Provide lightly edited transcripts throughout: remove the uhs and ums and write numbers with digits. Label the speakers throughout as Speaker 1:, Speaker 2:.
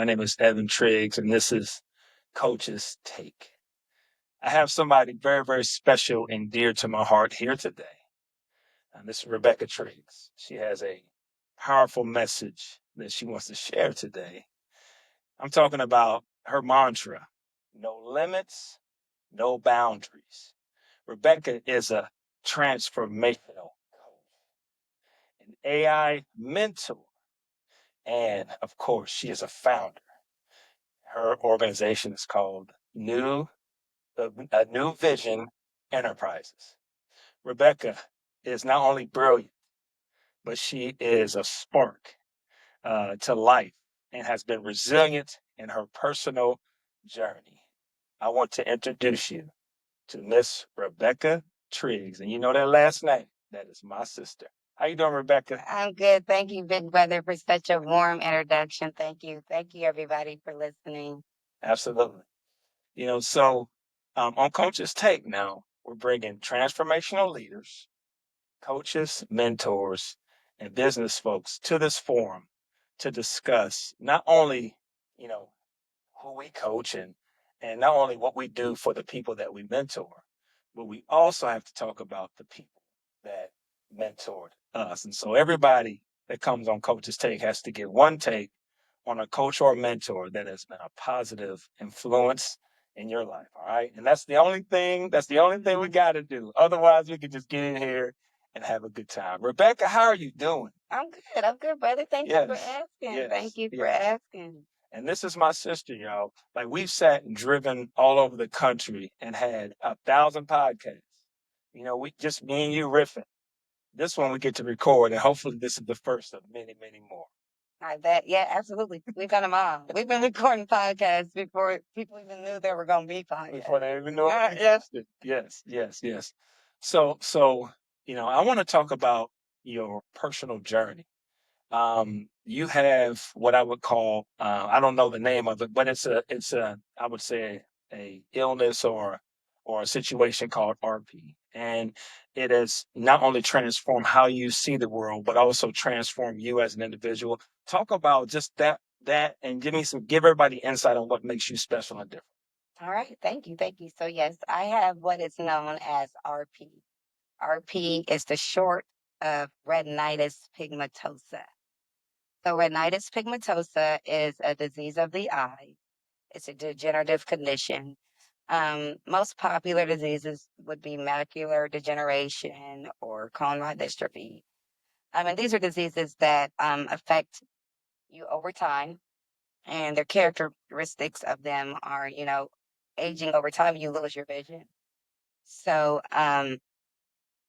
Speaker 1: My name is Evan Triggs, and this is Coach's Take. I have somebody very, very special and dear to my heart here today. And this is Rebecca Triggs. She has a powerful message that she wants to share today. I'm talking about her mantra: no limits, no boundaries. Rebecca is a transformational coach, an AI mentor, and of course, she is a founder. Her organization is called A New Vision Enterprises. Rebecca is not only brilliant, but she is a spark to life and has been resilient in her personal journey. I want to introduce you to Miss Rebecca Triggs, and you know that last name. That is my sister. How you doing, Rebecca?
Speaker 2: I'm good. Thank you, Big Brother, for such a warm introduction. Thank you. Thank you, everybody, for listening.
Speaker 1: Absolutely. So on Coach's Take now, we're bringing transformational leaders, coaches, mentors, and business folks to this forum to discuss not only, you know, who we coach and not only what we do for the people that we mentor, but we also have to talk about the people that mentored us. And so everybody that comes on Coach's Take has to get one take on a coach or mentor that has been a positive influence in your life. All right. And that's the only thing we got to do. Otherwise, we can just get in here and have a good time. Rebecca, how are you doing?
Speaker 2: I'm good. I'm good, brother. Thank you for
Speaker 1: Yes.
Speaker 2: asking.
Speaker 1: Yes.
Speaker 2: Thank you for
Speaker 1: Yes.
Speaker 2: asking.
Speaker 1: And this is my sister, y'all. Like we've sat and driven all over the country and had 1,000 podcasts. We just me and you riffing. This one we get to record, and hopefully this is the first of many, many more.
Speaker 2: I bet. Yeah, absolutely. We've done them all. We've been recording podcasts before people even knew there were going to be
Speaker 1: Before
Speaker 2: podcasts.
Speaker 1: they even know it
Speaker 2: Yes.
Speaker 1: existed. Yes, yes, yes. So I want to talk about your personal journey. You have what I would call, I don't know the name of it, but it's a I would say a illness or a situation called RP. And it has not only transformed how you see the world, but also transformed you as an individual. Talk about just that and give everybody insight on what makes you special and different.
Speaker 2: All right. Thank you. Thank you. So, yes, I have what is known as RP. RP is the short of retinitis pigmentosa. So, retinitis pigmentosa is a disease of the eye. It's a degenerative condition. Most popular diseases would be macular degeneration or cone rod dystrophy. And these are diseases that affect you over time, and the characteristics of them are, aging over time, you lose your vision. So,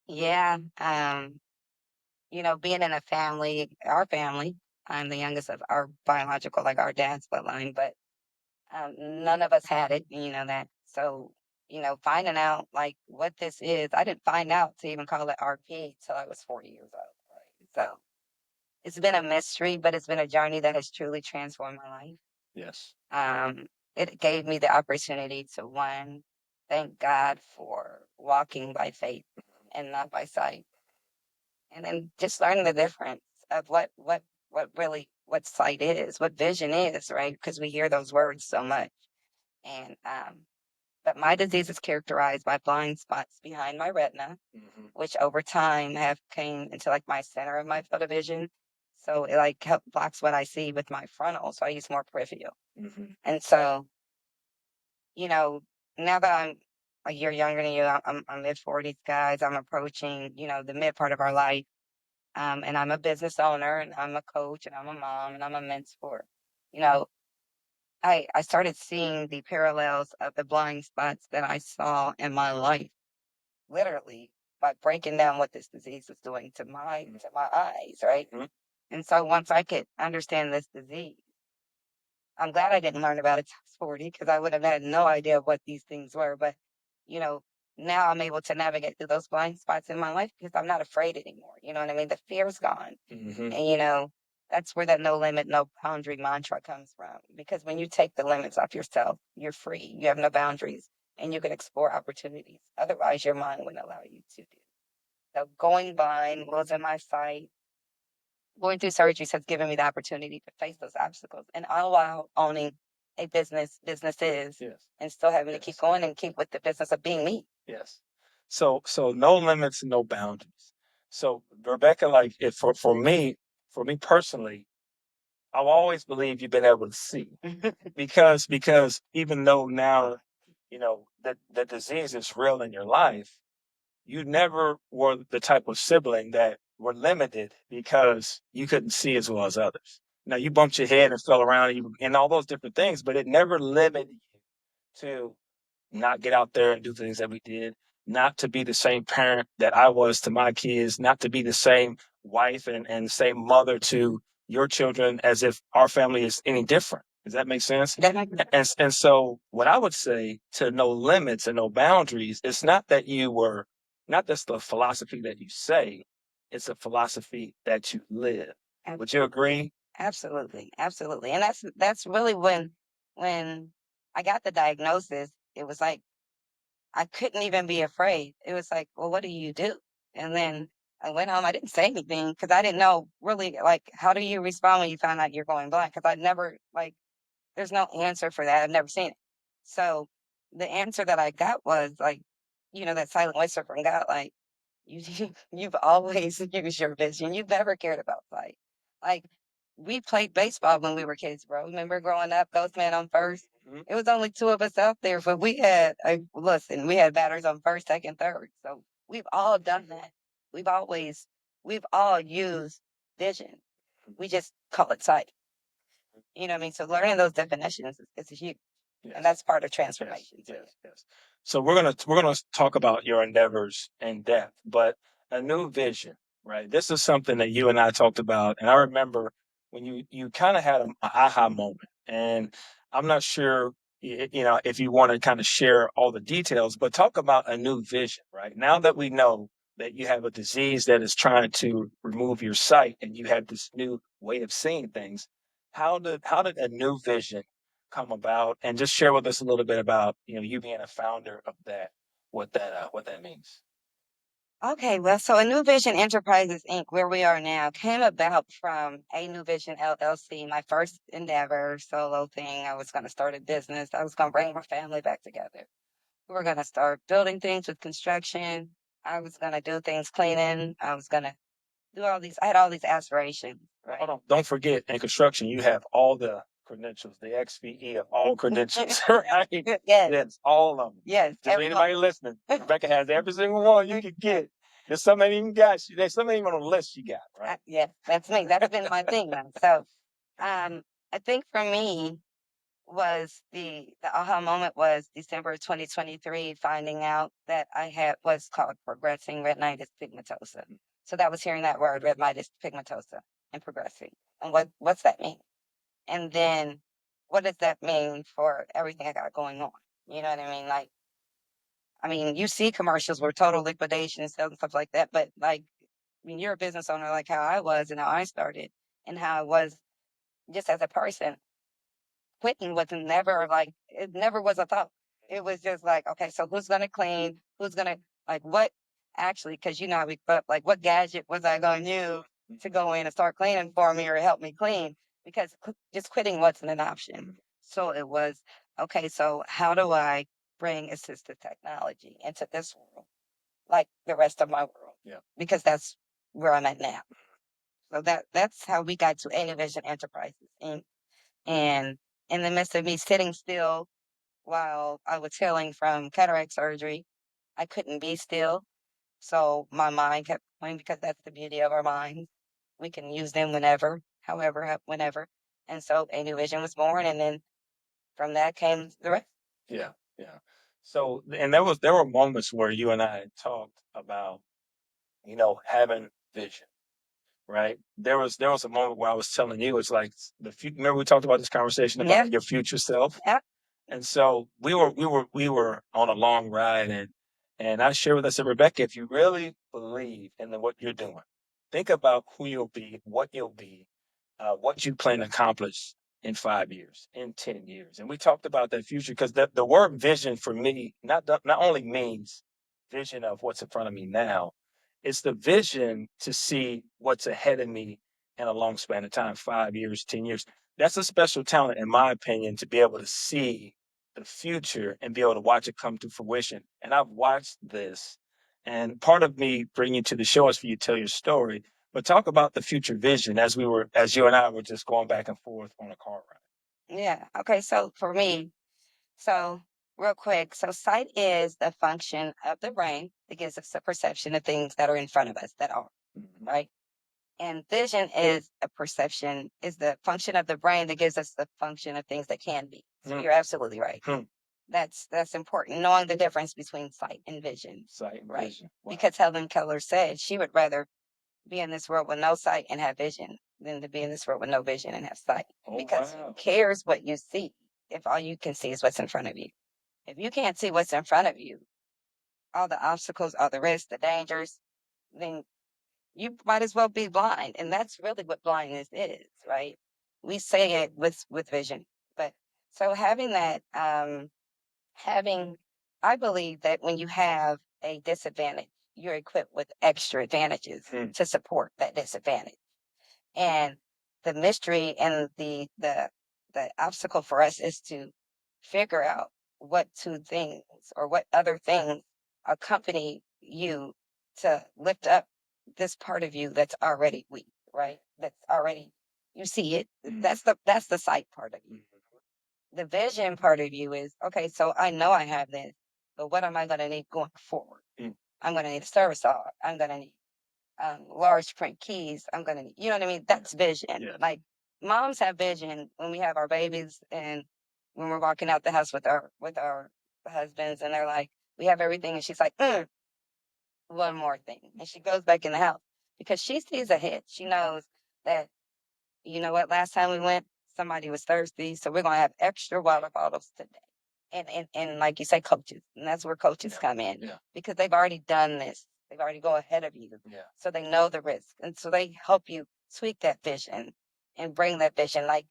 Speaker 2: yeah, being in a family, our family, I'm the youngest of our biological, like our dad's bloodline, but none of us had it, that. So, finding out like what this is, I didn't find out to even call it RP till I was 40 years old. Right? So it's been a mystery, but it's been a journey that has truly transformed my life.
Speaker 1: Yes.
Speaker 2: Um, it gave me the opportunity to one, thank God for walking by faith and not by sight, and then just learning the difference of what sight is, what vision is, right? Because we hear those words so much. And but my disease is characterized by blind spots behind my retina, which over time have came into like my center of my field of vision. So it like help blocks what I see with my frontal. So I use more peripheral. And so, you know, now that I'm a year younger than you, I'm mid 40s, guys. I'm approaching, the mid part of our life. And I'm a business owner, and I'm a coach, and I'm a mom, and I'm a mentor. You know, I started seeing the parallels of the blind spots that I saw in my life, literally by breaking down what this disease was doing to my eyes, right? And so once I could understand this disease, I'm glad I didn't learn about it till I was 40 because I would have had no idea what these things were. But you know, now I'm able to navigate through those blind spots in my life because I'm not afraid anymore. You know what I mean? The fear's gone. And that's where that no limit, no boundary mantra comes from. Because when you take the limits off yourself, you're free. You have no boundaries and you can explore opportunities. Otherwise, your mind wouldn't allow you to do. So going blind, losing my sight, going through surgeries has given me the opportunity to face those obstacles, and all while owning a businesses,
Speaker 1: Yes.
Speaker 2: and still having to keep
Speaker 1: Yes.
Speaker 2: going and keep with the business of being me.
Speaker 1: Yes. So no limits, no boundaries. So Rebecca, like if for me personally, I've always believed you've been able to see because even though now, you know, that the disease is real in your life, you never were the type of sibling that were limited because you couldn't see as well as others. Now you bumped your head and fell around and all those different things, but it never limited you to not get out there and do things that we did, not to be the same parent that I was to my kids, not to be the same wife and same mother to your children as if our family is any different. Does that make sense?
Speaker 2: That makes
Speaker 1: And so what I would say to no limits and no boundaries, it's not that you were not just the philosophy that you say, it's a philosophy that you live. Would you agree?
Speaker 2: Absolutely, absolutely. And that's really when I got the diagnosis, it was like I couldn't even be afraid. It was like, well, what do you do? And then I went home. I didn't say anything because I didn't know really like how do you respond when you find out you're going blind? Because I'd never like there's no answer for that. I've never seen it. So the answer that I got was like, that silent whisper from God, like, you've always used your vision. You've never cared about sight. Like we played baseball when we were kids, bro. Remember growing up, Ghost Man on first?
Speaker 1: Mhm.
Speaker 2: It was only two of us out there, but we had batters on first, second, third. So we've all done that. We've always we've all used vision. We just call it sight. You know what I mean? So learning those definitions is huge. And
Speaker 1: Yes.
Speaker 2: that's part of
Speaker 1: Yes.
Speaker 2: transformation. So
Speaker 1: Yes. Yes. So we're gonna talk about your endeavors in depth, but a new vision, right? This is something that you and I talked about, and I remember when you kind of had an aha moment, and I'm not sure if you want to kind of share all the details, but talk about a new vision, right? Now that we know that you have a disease that is trying to remove your sight, and you have this new way of seeing things, how did a new vision come about? And just share with us a little bit about you being a founder of that, what that means.
Speaker 2: okay, well, so a New Vision Enterprises Inc., where we are now, came about from a New Vision LLC, my first endeavor, solo thing. I was going to start a business. I was going to bring my family back together. We were going to start building things with construction. I was going to do things cleaning. I was going to do all these. I had all these aspirations,
Speaker 1: Hold
Speaker 2: right?
Speaker 1: on. Don't forget, in construction, you have all the credentials, the XVE of all credentials, right?
Speaker 2: Yes,
Speaker 1: Yes, all of them.
Speaker 2: yes,
Speaker 1: Just for anybody listening, Rebecca has every single one you could get. There's some that even got you. There's some even on the list you got, right?
Speaker 2: Yeah, that's me. That's been my thing now. So, I think for me was the aha moment was December 2023, finding out that I had what's called progressing retinitis pigmentosa. So that was hearing that word, retinitis pigmentosa, and progressing. And what's that mean? And then what does that mean for everything I got going on? You know what I mean? Like, I mean, you see commercials where total liquidation and stuff like that, but like, I mean, you're a business owner like how I was and how I started and how I was just as a person. Quitting was never like it never was a thought. It was just like, okay, so who's gonna clean? Who's gonna like what actually? Because you know how we but like what gadget was I gonna use to go in and start cleaning for me or help me clean? Because just quitting wasn't an option. So it was okay. So how do I bring assistive technology into this world, like the rest of my world?
Speaker 1: Yeah.
Speaker 2: Because that's where I'm at now. So that's how we got to Vision Enterprises Inc. And in the midst of me sitting still while I was healing from cataract surgery, I couldn't be still. So my mind kept going because that's the beauty of our minds. We can use them whenever, however, whenever. And so a new vision was born, and then from that came the rest.
Speaker 1: Yeah, yeah. So, and there were moments where you and I talked about, having vision, right? There was a moment where I was telling you, it's like remember we talked about this conversation
Speaker 2: Yeah.
Speaker 1: about your future self?
Speaker 2: Yeah.
Speaker 1: And so we were on a long ride, and I shared with us, I said, Rebecca, if you really believe in what you're doing, think about who you'll be, what you plan to accomplish in 5 years, in 10 years. And we talked about that future because the word vision for me not only means vision of what's in front of me now, it's the vision to see what's ahead of me in a long span of time, 5 years, 10 years. That's a special talent, in my opinion, to be able to see the future and be able to watch it come to fruition. And I've watched this. And part of me bringing you to the show is for you to tell your story, but talk about the future vision as you and I were just going back and forth on a car ride.
Speaker 2: Yeah. Okay. So for me, so real quick, so sight is the function of the brain that gives us a perception of things that are in front of us that are, right? And vision is a perception, is the function of the brain that gives us the function of things that can be. So you're absolutely right. That's important, knowing the difference between sight and vision.
Speaker 1: Sight and
Speaker 2: right?
Speaker 1: vision. Wow.
Speaker 2: Because Helen Keller said she would rather be in this world with no sight and have vision than to be in this world with no vision and have sight.
Speaker 1: Oh,
Speaker 2: Because
Speaker 1: wow.
Speaker 2: who cares what you see if all you can see is what's in front of you? If you can't see what's in front of you, all the obstacles, all the risks, the dangers, then you might as well be blind. And that's really what blindness is, right? We say it with vision. But so having that, having, I believe that when you have a disadvantage, you're equipped with extra advantages to support that disadvantage. And the mystery and the obstacle for us is to figure out what two things or what other things accompany you to lift up this part of you that's already weak, right? That's already, you see it. That's the sight part of you. The vision part of you is, okay, so I know I have this, but what am I going to need going forward? I'm going to need a service dog. I'm going to need large print keys. I'm going to need, you know what I mean? That's vision. Yeah. Like moms have vision when we have our babies and when we're walking out the house with our husbands and they're like, we have everything. And she's like, one more thing. And she goes back in the house because she sees ahead. She knows that, you know what, last time we went, somebody was thirsty. So we're going to have extra water bottles today. And like you say, coaches. And that's where coaches come in because they've already done this. They've already go ahead of you. Yeah. So they know the risk. And so they help you tweak that vision and bring that vision like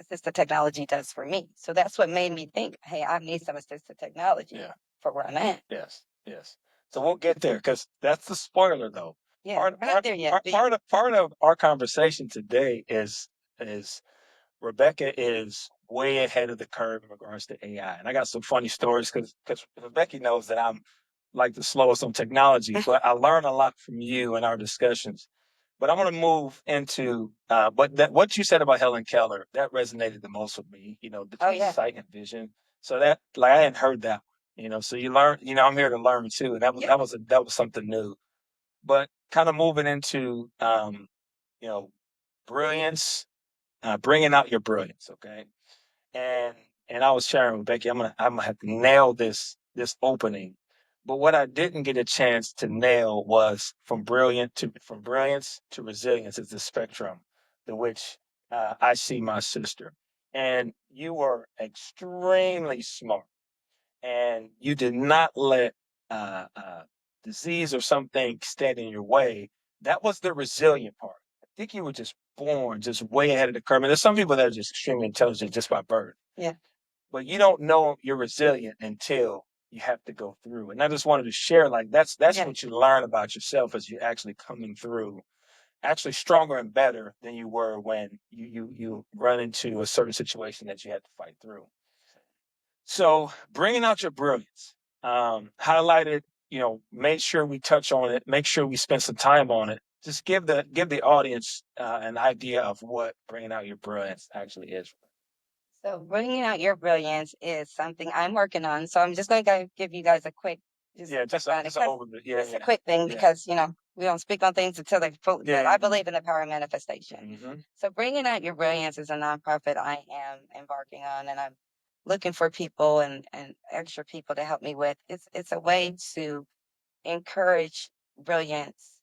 Speaker 2: assistive technology does for me. So that's what made me think, hey, I need some assistive technology for where I'm at.
Speaker 1: Yes, yes. So we'll get there because that's the spoiler, though.
Speaker 2: Yeah, we're not there yet.
Speaker 1: Part of our conversation today is Rebecca is way ahead of the curve in regards to AI, and I got some funny stories because Rebecca knows that I'm like the slowest on technology, but I learn a lot from you in our discussions. But I'm going to move into what you said about Helen Keller that resonated the most with me. You know, between sight and vision. So that like I hadn't heard that. You know, so you learn. You know, I'm here to learn too, and that was something new. But kind of moving into you know, brilliance, bringing out your brilliance. Okay, and I was sharing with Becky, I'm gonna have to nail this opening. But what I didn't get a chance to nail was from brilliance to resilience is the spectrum, the which I see my sister. And you were extremely smart, and you did not let uh, uh, disease or something stand in your way. That was the resilient part. I think you were just born just way ahead of the curve. And there's some people that are just extremely intelligent just by birth. Yeah. But you don't know you're resilient until you have to go through. And I just wanted to share, like that's what you learn about yourself as you're actually coming through, actually stronger and better than you were when you run into a certain situation that you had to fight through. So bringing out your brilliance, highlighted, you know, make sure we touch on it, make sure we spend some time on it. Just give the audience an idea of what bringing out your brilliance actually is.
Speaker 2: So bringing out your brilliance is something I'm working on. So I'm just going to give you guys a quick, just an overview. Just a quick thing because, you know, we don't speak on things until they're full. I believe in the power of manifestation. So bringing out your brilliance is a nonprofit I am embarking on, and I'm looking for people and extra people to help me with. It's a way to encourage brilliance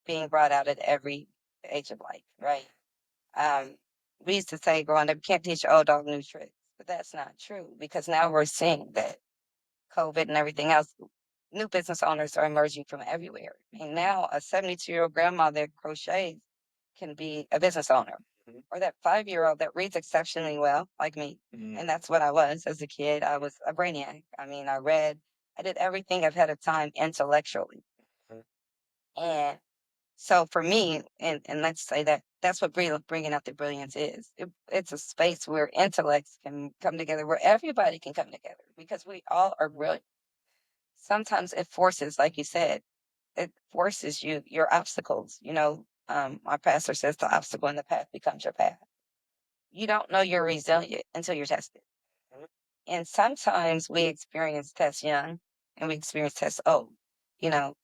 Speaker 2: being brought out at every age of life, right? We used to say growing up, you can't teach an old dog new tricks, but that's not true because now we're seeing that COVID and everything else, new business owners are emerging from everywhere. And now a 72-year-old grandma that crochets can be a business owner, or that 5-year-old that reads exceptionally well, like me. And that's what I was as a kid. I was a brainiac. I mean, I read, I did everything ahead of time intellectually. And So for me, and let's say that that's what bringing out the brilliance is. It's a space where intellects can come together, where everybody can come together because we all are brilliant. Sometimes it forces, like you said, it forces your obstacles. My pastor says the obstacle in the path becomes your path. You don't know you're resilient until you're tested. And sometimes we experience tests young and we experience tests old. You know,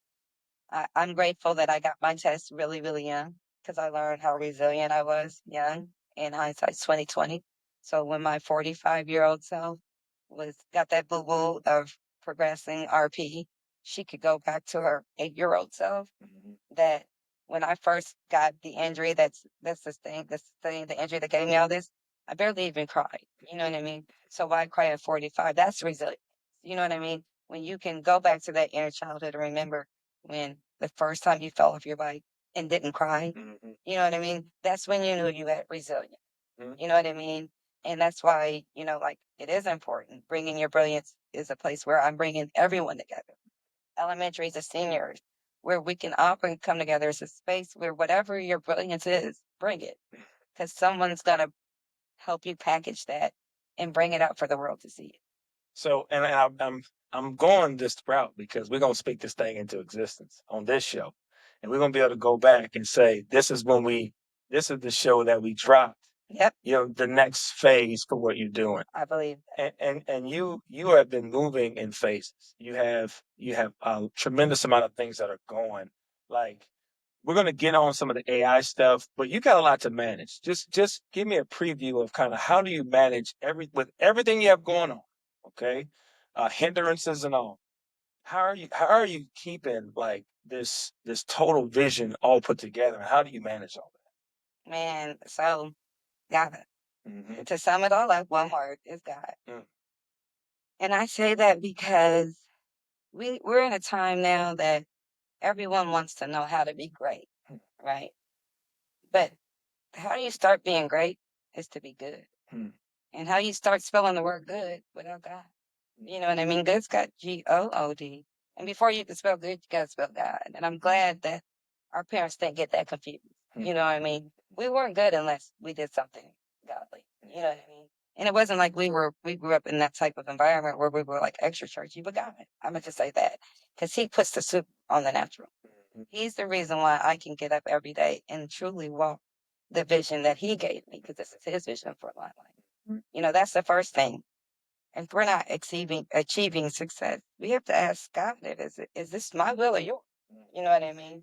Speaker 2: I'm grateful that I got my test really, really young because I learned how resilient I was young. In hindsight, 2020. So when my 45-year-old self got that boo boo of progressing RP, she could go back to her 8-year-old self. That when I first got the injury, the injury that gave me all this, I barely even cried. You know what I mean? So why cry at 45? That's resilience. You know what I mean? When you can go back to that inner childhood and remember when the first time you fell off your bike and didn't cry, you know what I mean? That's when you knew you had resilience. You know what I mean? And that's why, like it is important. Bringing your brilliance is a place where I'm bringing everyone together, elementary to seniors, where we can all come together as a space where whatever your brilliance is, bring it. Because someone's going to help you package that and bring it out for the world to see it.
Speaker 1: So, and I'm going this route because we're gonna speak this thing into existence on this show, and we're gonna be able to go back and say this is the show that we dropped.
Speaker 2: Yep,
Speaker 1: The next phase for what you're doing.
Speaker 2: I believe that.
Speaker 1: And you have been moving in phases. You have a tremendous amount of things that are going. Like we're gonna get on some of the AI stuff, but you got a lot to manage. Just give me a preview of kind of how do you manage with everything you have going on, okay? Hindrances and all. How are you keeping like this total vision all put together? And how do you manage all
Speaker 2: Man, so God,
Speaker 1: that? Mm-hmm.
Speaker 2: to sum it all up, one word is God.
Speaker 1: Mm.
Speaker 2: And I say that because we're in a time now that everyone wants to know how to be great, right? But how you start being great is to be good.
Speaker 1: Mm.
Speaker 2: And how you start spelling the word good without God. You know what I mean? Good's got Good. And before you can spell good, you got to spell God. And I'm glad that our parents didn't get that confused. You know what I mean? We weren't good unless we did something godly. You know what I mean? And it wasn't like we grew up in that type of environment where we were like extra churchy, but God, I'm going to say that because He puts the soup on the natural. He's the reason why I can get up every day and truly walk the vision that He gave me because this is His vision for my life. That's the first thing. If we're not achieving success, we have to ask God, is this my will or yours? You know what I mean?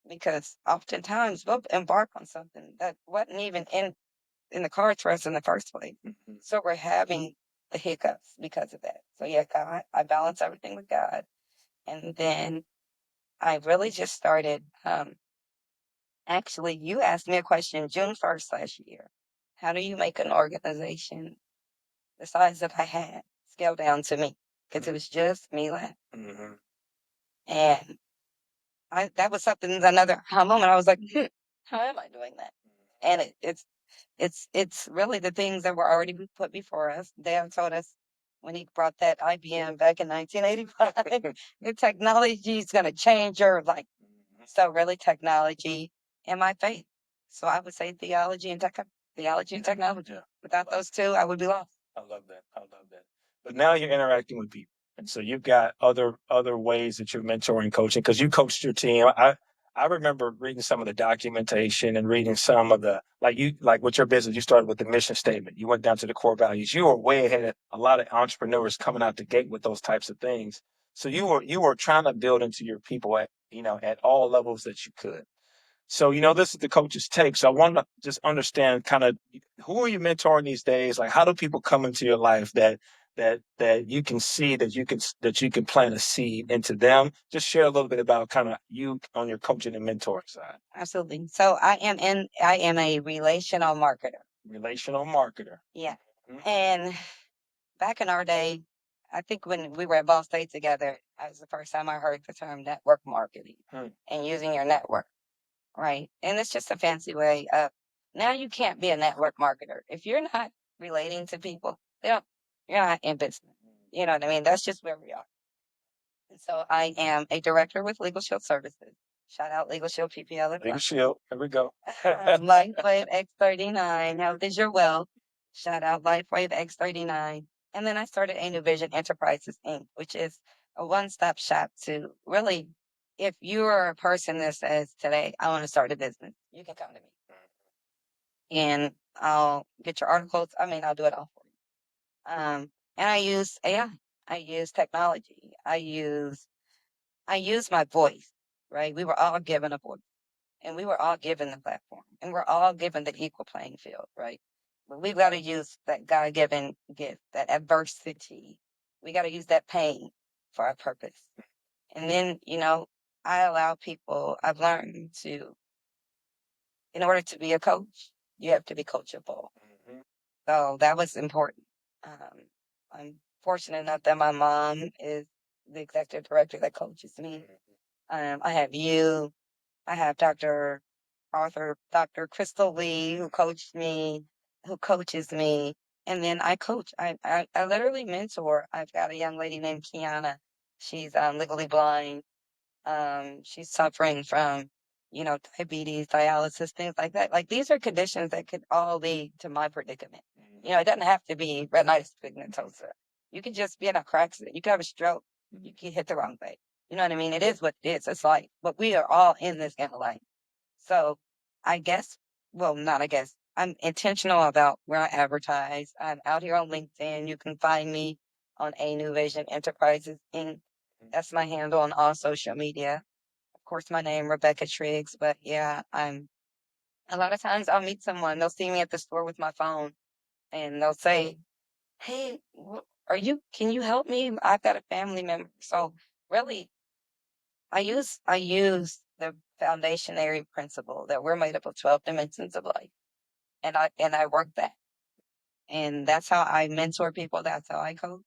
Speaker 2: Because oftentimes we'll embark on something that wasn't even in the cards for us in the first place. So we're having the hiccups because of that. So yeah, God, I balance everything with God. And then I really just started, actually, you asked me a question June 1st last year. How do you make an organization the size that I had scale down to me? Because it was just me left. And that was another aha moment. I was like, how am I doing that? And it's really the things that were already put before us. Dad told us when he brought that IBM back in 1985, your technology is going to change your life. So really technology and my faith. So I would say theology and technology.
Speaker 1: Yeah.
Speaker 2: Without those two, I would be lost.
Speaker 1: I love that. I love that. But now you're interacting with people, and so you've got other ways that you're mentoring, coaching because you coached your team. I remember reading some of the documentation and reading some of the like with your business. You started with the mission statement. You went down to the core values. You were way ahead of a lot of entrepreneurs coming out the gate with those types of things. So you were trying to build into your people at all levels that you could. So, this is the coach's take. So I want to just understand kind of who are you mentoring these days? Like, how do people come into your life that you can see that you can plant a seed into them? Just share a little bit about kind of you on your coaching and mentoring side.
Speaker 2: Absolutely. So I am a relational marketer.
Speaker 1: Relational marketer.
Speaker 2: Yeah.
Speaker 1: Mhm.
Speaker 2: And back in our day, I think when we were at Ball State together, that was the first time I heard the term network marketing and using your network, right? And it's just a fancy way of now you can't be a network marketer. If you're not relating to people, you're not in business. You know what I mean? That's just where we are. And so I am a director with Legal Shield Services. Shout out Legal Shield PPL.
Speaker 1: Legal Shield. Here we go.
Speaker 2: LifeWave X39. Health is your wealth. Shout out LifeWave X39. And then I started A New Vision Enterprises Inc., which is a one-stop shop to really, if you're a person that says today, I want to start a business, you can come to me. And I'll get your articles. I'll do it all for you. And I use AI. I use technology. I use my voice, right? We were all given a voice and we were all given the platform and we're all given the equal playing field, right? But we've got to use that God given gift, that adversity. We got to use that pain for our purpose. And then, I allow people, I've learned to, in order to be a coach, you have to be coachable. Mm-hmm. So that was important. I'm fortunate enough that my mom is the executive director that coaches me. I have you. I have Dr. Crystal Lee, who coaches me, and then I coach. I literally mentor. I've got a young lady named Kiana. She's legally blind. She's suffering from, diabetes, dialysis, things like that. Like these are conditions that could all lead to my predicament. It doesn't have to be retinitis pigmentosa. You could just be in a car accident. You could have a stroke. You could hit the wrong way. You know what I mean? It is what it is. It's life. But we are all in this game of life. So I guess, well, not I guess, I'm intentional about where I advertise. I'm out here on LinkedIn. You can find me on A New Vision Enterprises Inc. That's my handle on all social media. Of course, my name, Rebecca Triggs. But yeah, a lot of times I'll meet someone. They'll see me at the store with my phone and they'll say, hey, can you help me? I've got a family member. So really, I use the foundationary principle that we're made up of 12 dimensions of life. And I work that. And that's how I mentor people. That's how I coach.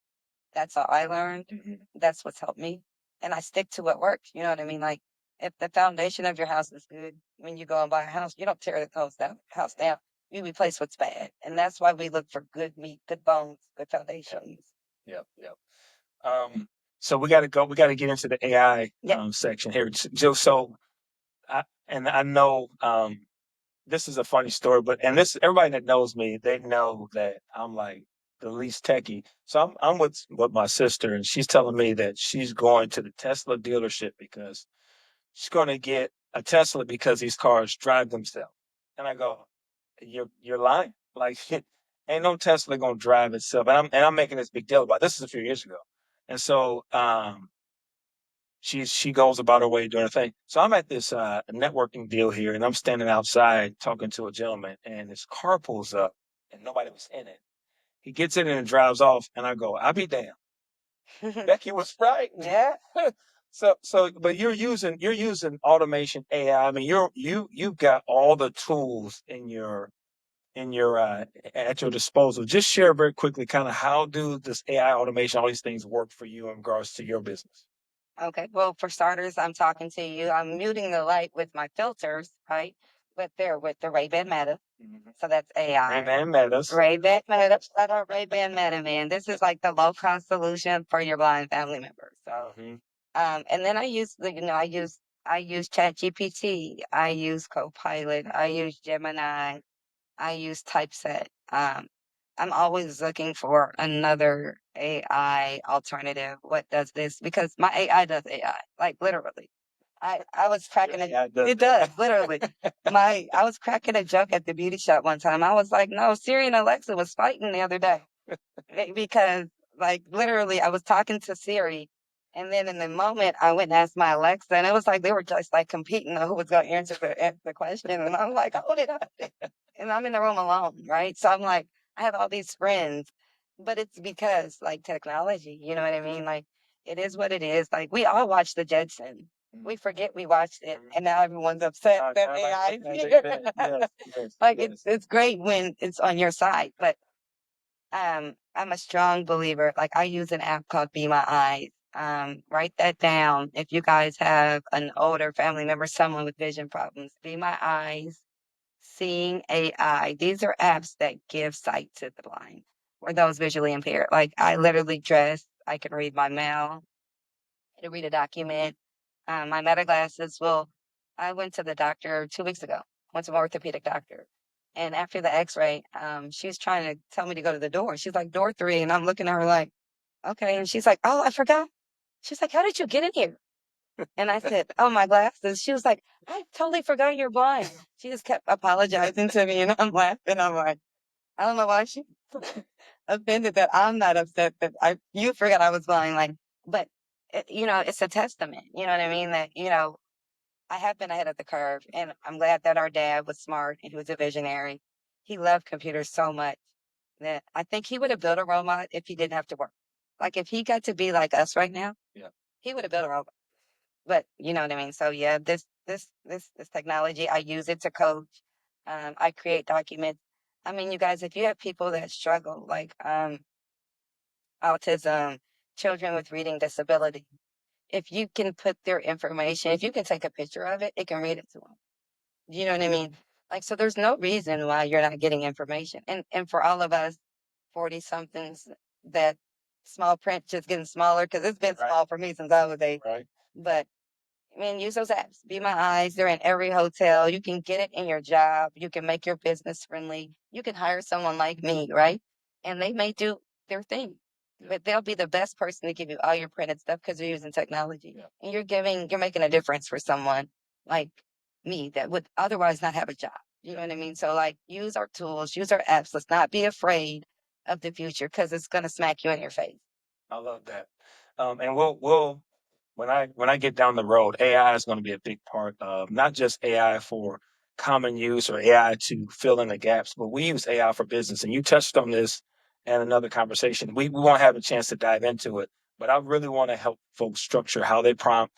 Speaker 2: That's how I learned. That's what's helped me. And I stick to what works. You know what I mean? Like if the foundation of your house is good, when you go and buy a house, you don't tear the house down. You replace what's bad. And that's why we look for good meat, good bones, good foundations.
Speaker 1: Yep. So we got to go. We got to get into the AI section here, Joe. So, I know this is a funny story, but everybody that knows me, they know that I'm like the least techie. So I'm with my sister, and she's telling me that she's going to the Tesla dealership because she's going to get a Tesla because these cars drive themselves. And I go, you're lying. Like ain't no Tesla gonna drive itself. And I'm making this big deal about it. This is a few years ago. And so she goes about her way doing her thing. So I'm at this networking deal here, and I'm standing outside talking to a gentleman, and his car pulls up, and nobody was in it. He gets in and drives off, and I go, I'll be damned. Becky was right.
Speaker 2: Yeah.
Speaker 1: But you're using automation AI. I mean, you've got all the tools in your at your disposal. Just share very quickly, kind of how do this AI automation, all these things work for you in regards to your business.
Speaker 2: Okay. Well, for starters, I'm talking to you. I'm muting the light with my filters, right? But they're with the Ray-Ban Meta. So that's AI.
Speaker 1: Ray-Ban Metas.
Speaker 2: Ray-Ban Meta. Shout out Ray-Ban Meta, man. This is like the low-cost solution for your blind family members. So, and then I use ChatGPT. I use Copilot. I use Gemini. I use Typeset. I'm always looking for another AI alternative. What does this? Because my AI does AI, like literally. I was cracking it does literally. I was cracking a joke at the beauty shop one time. I was like, no, Siri and Alexa was fighting the other day because like literally I was talking to Siri. And then in the moment, I went and asked my Alexa, and it was like they were just like competing on who was going to answer the question. And I'm like, hold it up. And I'm in the room alone, right? So I'm like, I have all these friends, but it's because like technology, you know what I mean? Like it is what it is. Like we all watched the Jetsons. We forget we watched it, and now everyone's upset that AI is here. Like it's great when it's on your side, but I'm a strong believer. Like I use an app called Be My Eyes. Write that down. If you guys have an older family member, someone with vision problems, Be My Eyes, Seeing AI. These are apps that give sight to the blind or those visually impaired. Like I literally dress, I can read my mail, I can read a document. My meta glasses will I went to the doctor 2 weeks ago, went to my orthopedic doctor. And after the x-ray, she was trying to tell me to go to the door. She's like, door 3. And I'm looking at her like, okay. And she's like, oh, I forgot. She's like, how did you get in here? And I said, oh, my glasses. She was like, I totally forgot you're blind. She just kept apologizing to me. And I'm laughing. I'm like, I don't know why she offended that I'm not upset that you forgot I was blind. Like, but, it's a testament. You know what I mean? That, I have been ahead of the curve, and I'm glad that our dad was smart and he was a visionary. He loved computers so much that I think he would have built a robot if he didn't have to work. Like if he got to be like us right now,
Speaker 1: Yeah.
Speaker 2: he would have built a robot. But you know what I mean. So yeah, this technology, I use it to coach. I create documents. I mean, you guys, if you have people that struggle, like autism, children with reading disability, if you can put their information, if you can take a picture of it, it can read it to them. You know what I mean? Like, so there's no reason why you're not getting information. And for all of us 40 somethings, that small print just getting smaller because it's been
Speaker 1: Right.
Speaker 2: small for me since I was 8.
Speaker 1: Right.
Speaker 2: But I mean, use those apps. Be My Eyes. They're in every hotel. You can get it in your job. You can make your business friendly. You can hire someone like me, right? And they may do their thing, but they'll be the best person to give you all your printed stuff because you're using technology.
Speaker 1: Yeah.
Speaker 2: And you're making a difference for someone like me that would otherwise not have a job. You know what I mean? So like, use our tools, use our apps. Let's not be afraid of the future because it's gonna smack you in your face.
Speaker 1: I love that. And we'll when I get down the road, AI is going to be a big part of not just AI for common use or AI to fill in the gaps, but we use AI for business. And you touched on this in another conversation. We won't have a chance to dive into it, but I really want to help folks structure how they prompt,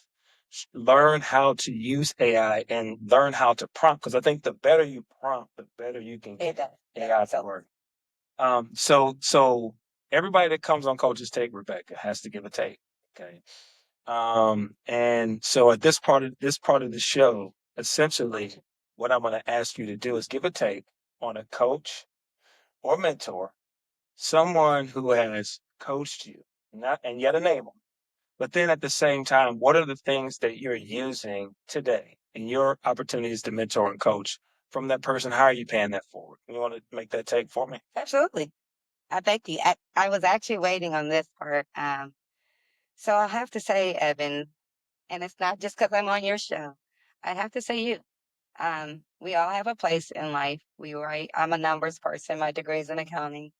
Speaker 1: learn how to use AI, and learn how to prompt. Because I think the better you prompt, the better you can
Speaker 2: It
Speaker 1: get
Speaker 2: does.
Speaker 1: AI to work. So everybody that comes on Coach's Take, Rebecca, has to give a take. Okay. And so at this part of the show, essentially what I'm going to ask you to do is give a take on a coach or mentor, someone who has coached you, not and yet enable. But then at the same time, what are the things that you're using today in your opportunities to mentor and coach from that person? How are you paying that forward? You want to make that take for me?
Speaker 2: Absolutely. I thank you. I was actually waiting on this part. So I have to say, Evan, and it's not just because I'm on your show. I have to say you. We all have a place in life. I'm a numbers person. My degree is in accounting.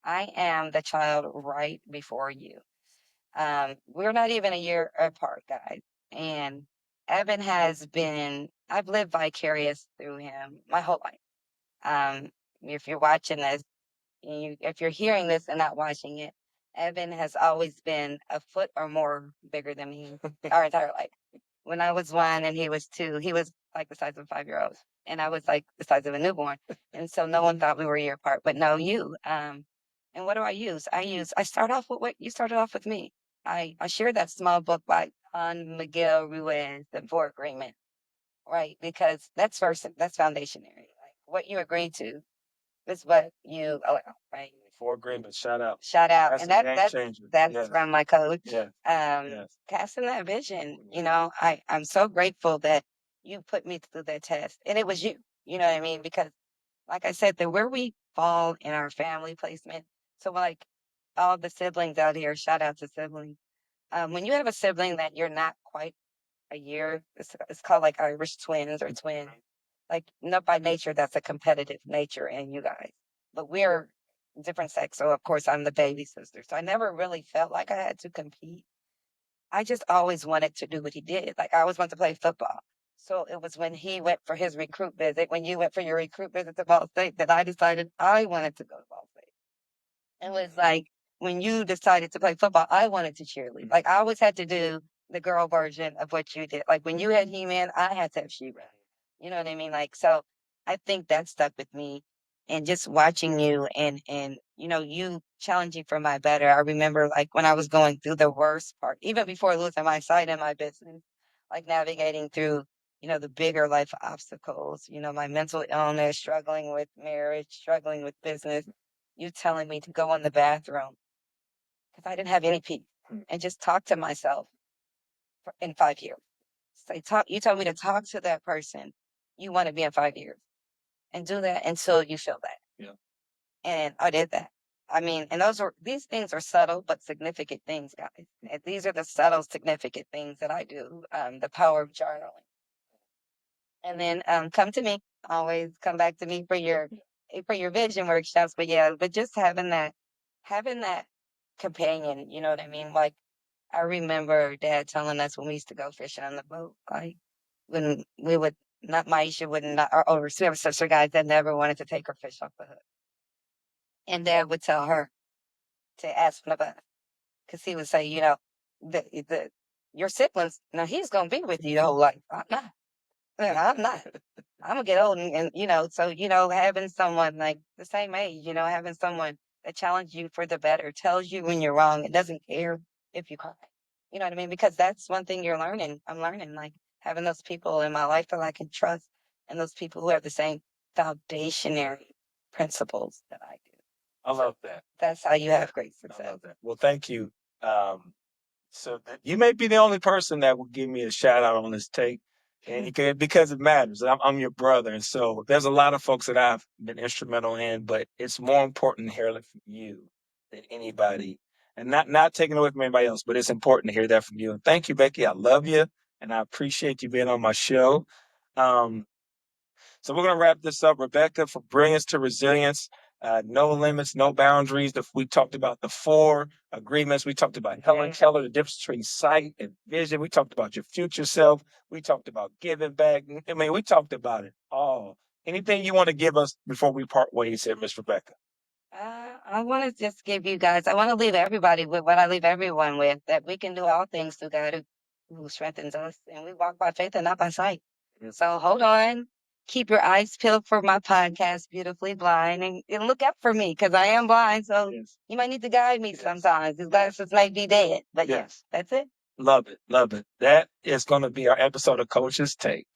Speaker 2: I am the child right before you. We're not even a year apart, guys. And Evan I've lived vicarious through him my whole life. If you're watching this, if you're hearing this and not watching it, Evan has always been a foot or more bigger than me our entire life. When I was 1 and he was 2, he was like the size of a 5-year-old, and I was like the size of a newborn. And so no one thought we were a year apart, but no, you. And what do I use? I start off with what you started off with me. I shared that small book by Don Miguel Ruiz, The Four Agreement, right? Because that's foundationary. Like what you agree to is what you allow, right?
Speaker 1: For agreement, shout out.
Speaker 2: Shout out.
Speaker 1: That's
Speaker 2: And
Speaker 1: a game changer.
Speaker 2: that's
Speaker 1: Yes,
Speaker 2: from my coach.
Speaker 1: yes,
Speaker 2: Um,
Speaker 1: yes.
Speaker 2: Casting that vision, I'm so grateful that you put me through that test. And it was you. You know what I mean? Because like I said, that where we fall in our family placement. So like all the siblings out here, shout out to siblings. When you have a sibling that you're not quite a year, it's called like Irish twins or twins. Like, not by nature, that's a competitive nature in you guys. But we're different sex. So, of course, I'm the baby sister. So I never really felt like I had to compete. I just always wanted to do what he did. Like, I always wanted to play football. So it was when he went for his recruit visit, when you went for your recruit visit to Ball State, that I decided I wanted to go to Ball State. It was like when you decided to play football, I wanted to cheerlead. Like, I always had to do the girl version of what you did. Like, when you had He-Man, I had to have She-Ra. You know what I mean? Like, so I think that stuck with me. And just watching you and you challenging for my better. I remember like when I was going through the worst part, even before losing my sight in my business, like navigating through, the bigger life obstacles, my mental illness, struggling with marriage, struggling with business, you telling me to go in the bathroom because I didn't have any peace and just talk to myself in 5 years. say, you told me to talk to that person you want to be in 5 years, and do that until you feel that.
Speaker 1: Yeah.
Speaker 2: And I did that. I mean, and these things are subtle but significant things, guys. And these are the subtle, significant things that I do. The power of journaling. And then come to me. Always come back to me for your vision workshops. But yeah, but just having that companion, you know what I mean? Like, I remember Dad telling us when we used to go fishing on the boat, like when we would not Maisha would not or we have sister guys that never wanted to take her fish off the hook. And Dad would tell her to ask for the bus. Because he would say, the your siblings, now he's gonna be with you the whole life. I'm not. I'm not. I'm gonna get old and so having someone like the same age, having someone that challenges you for the better, tells you when you're wrong, it doesn't care if you cry. You know what I mean? Because that's one thing you're learning. I'm learning, like, having those people in my life that I can trust, and those people who have the same foundationary principles that I do.
Speaker 1: I love that.
Speaker 2: That's how you have great
Speaker 1: I
Speaker 2: success.
Speaker 1: love that. Well, thank you. So you may be the only person that will give me a shout out on this take, and because it matters. I'm your brother, and so there's a lot of folks that I've been instrumental in, but it's more important to hear it from you than anybody, and not taking away from anybody else, but it's important to hear that from you. And thank you, Becky. I love you, and I appreciate you being on my show. So we're going to wrap this up. Rebecca, for brilliance to resilience, no limits, no boundaries. We talked about the 4 agreements. We talked about Helen Keller, the difference between sight and vision. We talked about your future self. We talked about giving back. I mean, we talked about it all. Anything you want to give us before we part ways here, Miss Rebecca?
Speaker 2: I want to just give you guys, I want to leave everybody with what I leave everyone with, that we can do all things through God who strengthens us. And we walk by faith and not by sight.
Speaker 1: Yes.
Speaker 2: So hold on. Keep your eyes peeled for my podcast, Beautifully Blind, and look up for me because I am blind. So
Speaker 1: Yes.
Speaker 2: you might need to guide me sometimes. These glasses might be dead. But yes, that's it.
Speaker 1: Love it. Love it. That is going to be our episode of Coach's Take.